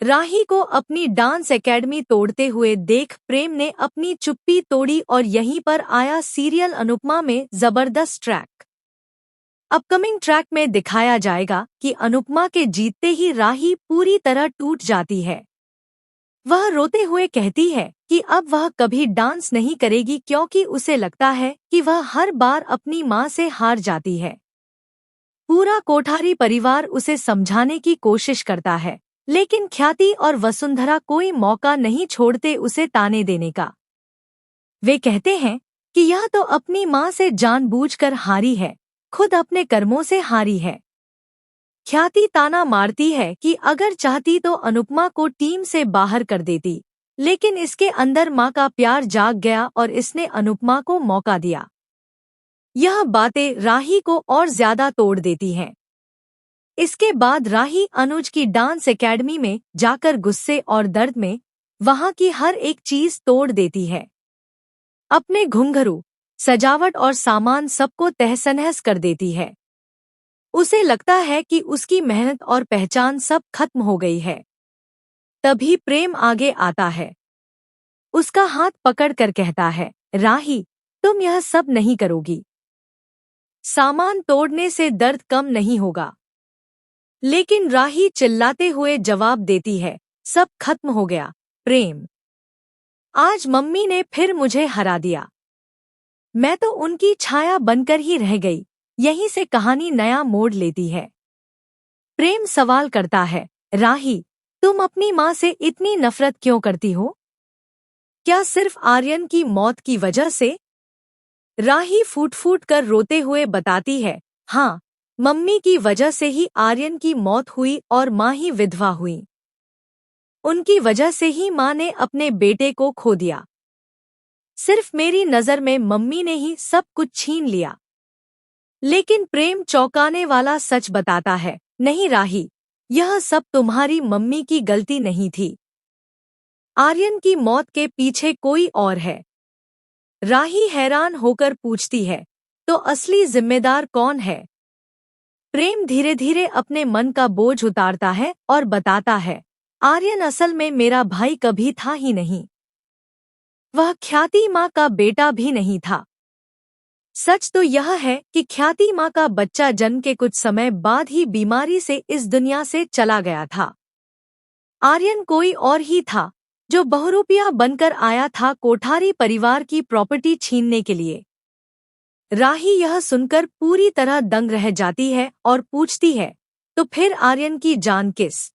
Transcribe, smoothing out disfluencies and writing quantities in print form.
राही को अपनी dance academy तोड़ते हुए देख प्रेम ने अपनी चुप्पी तोड़ी और यहीं पर आया सीरियल अनुपमा में जबरदस्त ट्रैक। अपकमिंग ट्रैक में दिखाया जाएगा कि अनुपमा के जीतते ही राही पूरी तरह टूट जाती है। वह रोते हुए कहती है कि अब वह कभी डांस नहीं करेगी क्योंकि उसे लगता है कि वह हर बार अपनी मां से हार जाती है। पूरा कोठारी परिवार उसे समझाने की कोशिश करता है, लेकिन ख्याति और वसुंधरा कोई मौका नहीं छोड़ते उसे ताने देने का। वे कहते हैं कि यह तो अपनी मां से जानबूझकर हारी है, खुद अपने कर्मों से हारी है। ख्याति ताना मारती है कि अगर चाहती तो अनुपमा को टीम से बाहर कर देती, लेकिन इसके अंदर मां का प्यार जाग गया और इसने अनुपमा को मौका दिया। यह बातें राही को और ज्यादा तोड़ देती हैं। इसके बाद राही अनुज की डांस एकेडमी में जाकर गुस्से और दर्द में वहां की हर एक चीज तोड़ देती है। अपने घुंघरू, सजावट और सामान सबको तहस-नहस कर देती है। उसे लगता है कि उसकी मेहनत और पहचान सब खत्म हो गई है। तभी प्रेम आगे आता है। उसका हाथ पकड़कर कहता है, राही, तुम यह सब नहीं करोगी। सामान तोड़ने से दर्द कम नहीं होगा। लेकिन राही चिल्लाते हुए जवाब देती है, सब खत्म हो गया, प्रेम। आज मम्मी ने फिर मुझे हरा दिया। मैं तो उनकी छाया बनकर ही रह गई। यहीं से कहानी नया मोड़ लेती है। प्रेम सवाल करता है, राही, तुम अपनी माँ से इतनी नफरत क्यों करती हो? क्या सिर्फ आर्यन की मौत की वजह से? राही फूट फूट कर रोते हुए बताती है, हाँ, मम्मी की वजह से ही आर्यन की मौत हुई और माँ ही विधवा हुई। उनकी वजह से ही माँ ने अपने बेटे को खो दिया। सिर्फ मेरी नजर में मम्मी ने ही सब कुछ छीन लिया। लेकिन प्रेम चौंकाने वाला सच बताता है, नहीं राही, यह सब तुम्हारी मम्मी की गलती नहीं थी। आर्यन की मौत के पीछे कोई और है। राही हैरान होकर पूछती है, तो असली जिम्मेदार कौन है? प्रेम धीरे धीरे अपने मन का बोझ उतारता है और बताता है, आर्यन असल में मेरा भाई कभी था ही नहीं। वह ख्याति माँ का बेटा भी नहीं था। सच तो यह है कि ख्याति माँ का बच्चा जन्म के कुछ समय बाद ही बीमारी से इस दुनिया से चला गया था। आर्यन कोई और ही था, जो बहुरूपिया बनकर आया था कोठारी परिवार की प्रॉपर्टी छीनने के लिए। राही यह सुनकर पूरी तरह दंग रह जाती है और पूछती है, तो फिर आर्यन की जान किस